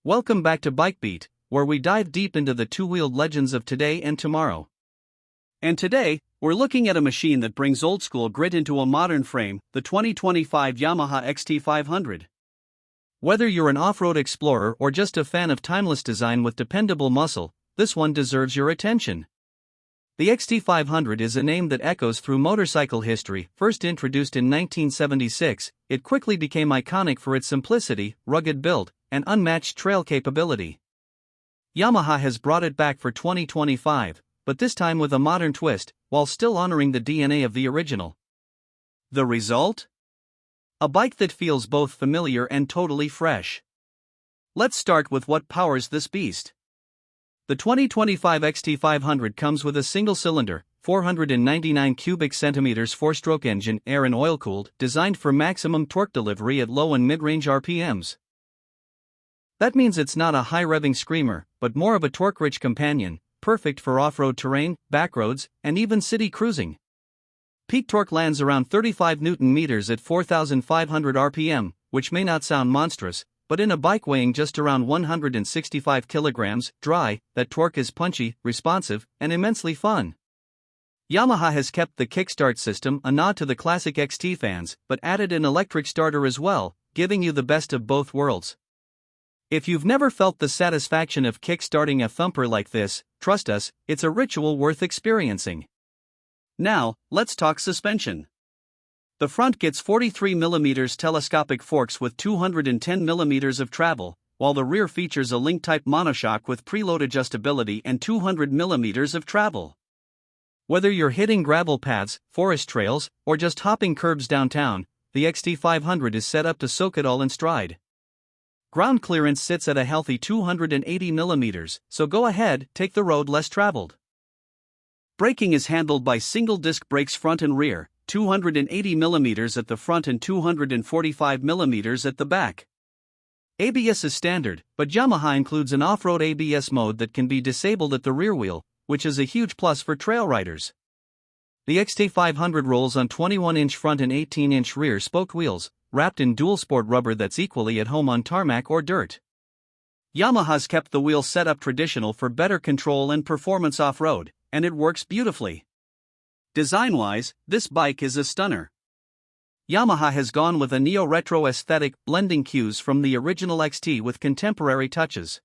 Welcome back to Bike Beat, where we dive deep into the two-wheeled legends of today and tomorrow. And today, we're looking at a machine that brings old-school grit into a modern frame, the 2025 Yamaha XT500. Whether you're an off-road explorer or just a fan of timeless design with dependable muscle, this one deserves your attention. The XT500 is a name that echoes through motorcycle history. First introduced in 1976, it quickly became iconic for its simplicity, rugged build, and unmatched trail capability. Yamaha has brought it back for 2025, but this time with a modern twist, while still honoring the DNA of the original. The result? A bike that feels both familiar and totally fresh. Let's start with what powers this beast. The 2025 XT500 comes with a single-cylinder, 499 cubic centimeters four-stroke engine, air and oil-cooled, designed for maximum torque delivery at low and mid-range RPMs. That means it's not a high-revving screamer, but more of a torque-rich companion, perfect for off-road terrain, backroads, and even city cruising. Peak torque lands around 35 Nm at 4,500 RPM, which may not sound monstrous, but in a bike weighing just around 165 kilograms, dry, that torque is punchy, responsive, and immensely fun. Yamaha has kept the kickstart system, a nod to the classic XT fans, but added an electric starter as well, giving you the best of both worlds. If you've never felt the satisfaction of kickstarting a thumper like this, trust us, it's a ritual worth experiencing. Now, let's talk suspension. The front gets 43mm telescopic forks with 210mm of travel, while the rear features a link-type monoshock with preload adjustability and 200mm of travel. Whether you're hitting gravel paths, forest trails, or just hopping curbs downtown, the XT500 is set up to soak it all in stride. Ground clearance sits at a healthy 280mm, so go ahead, take the road less traveled. Braking is handled by single-disc brakes front and rear, 280mm at the front and 245mm at the back. ABS is standard, but Yamaha includes an off-road ABS mode that can be disabled at the rear wheel, which is a huge plus for trail riders. The XT500 rolls on 21-inch front and 18-inch rear spoked wheels, wrapped in dual-sport rubber that's equally at home on tarmac or dirt. Yamaha's kept the wheel setup traditional for better control and performance off-road, and it works beautifully. Design-wise, this bike is a stunner. Yamaha has gone with a neo-retro aesthetic, blending cues from the original XT with contemporary touches.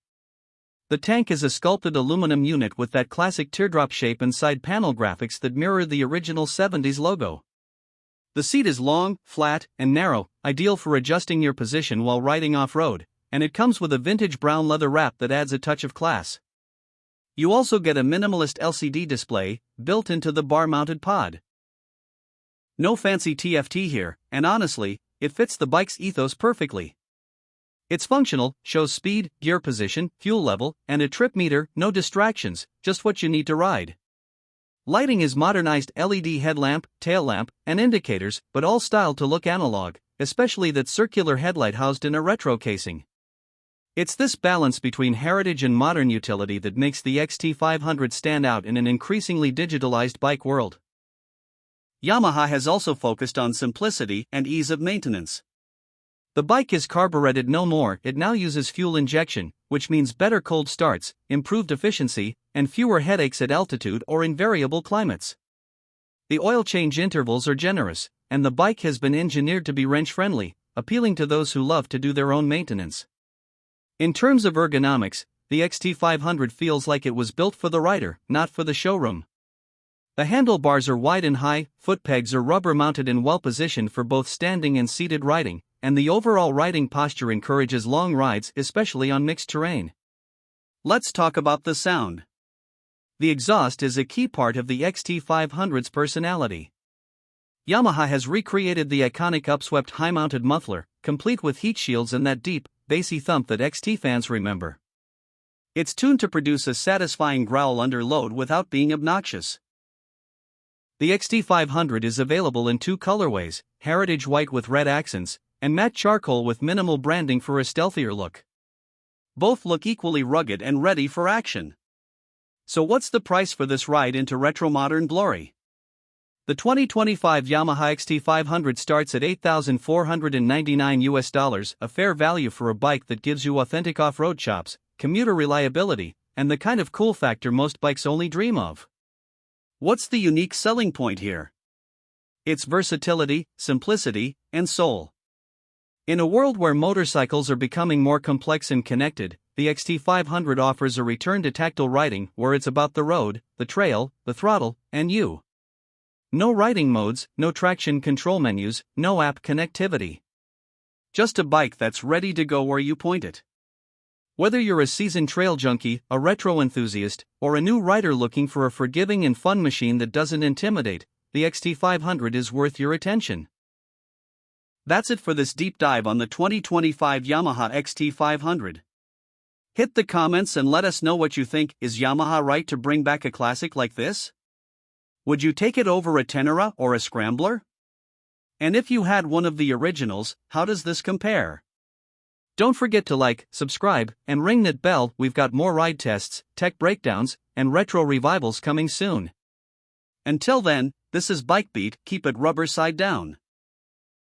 The tank is a sculpted aluminum unit with that classic teardrop shape and side panel graphics that mirror the original 70s logo. The seat is long, flat, and narrow, ideal for adjusting your position while riding off-road, and it comes with a vintage brown leather wrap that adds a touch of class. You also get a minimalist LCD display, built into the bar-mounted pod. No fancy TFT here, and honestly, it fits the bike's ethos perfectly. It's functional, shows speed, gear position, fuel level, and a trip meter, no distractions, just what you need to ride. Lighting is modernized LED headlamp, tail lamp, and indicators, but all styled to look analog, especially that circular headlight housed in a retro casing. It's this balance between heritage and modern utility that makes the XT500 stand out in an increasingly digitalized bike world. Yamaha has also focused on simplicity and ease of maintenance. The bike is carbureted no more, it now uses fuel injection, which means better cold starts, improved efficiency, and fewer headaches at altitude or in variable climates. The oil change intervals are generous, and the bike has been engineered to be wrench-friendly, appealing to those who love to do their own maintenance. In terms of ergonomics, the XT500 feels like it was built for the rider, not for the showroom. The handlebars are wide and high, foot pegs are rubber-mounted and well-positioned for both standing and seated riding, and the overall riding posture encourages long rides, especially on mixed terrain. Let's talk about the sound. The exhaust is a key part of the XT500's personality. Yamaha has recreated the iconic upswept high-mounted muffler, complete with heat shields and that deep, bassy thump that XT fans remember. It's tuned to produce a satisfying growl under load without being obnoxious. The XT500 is available in two colorways, heritage white with red accents, and matte charcoal with minimal branding for a stealthier look. Both look equally rugged and ready for action. So what's the price for this ride into retro modern glory? The 2025 Yamaha XT500 starts at $8,499, a fair value for a bike that gives you authentic off-road chops, commuter reliability, and the kind of cool factor most bikes only dream of. What's the unique selling point here? It's versatility, simplicity, and soul. In a world where motorcycles are becoming more complex and connected, the XT500 offers a return to tactile riding where it's about the road, the trail, the throttle, and you. No riding modes, no traction control menus, no app connectivity. Just a bike that's ready to go where you point it. Whether you're a seasoned trail junkie, a retro enthusiast, or a new rider looking for a forgiving and fun machine that doesn't intimidate, the XT500 is worth your attention. That's it for this deep dive on the 2025 Yamaha XT500. Hit the comments and let us know what you think. Is Yamaha right to bring back a classic like this? Would you take it over a Tenera or a Scrambler? And if you had one of the originals, how does this compare? Don't forget to like, subscribe, and ring that bell. We've got more ride tests, tech breakdowns, and retro revivals coming soon. Until then, this is Bike Beat. Keep it rubber side down.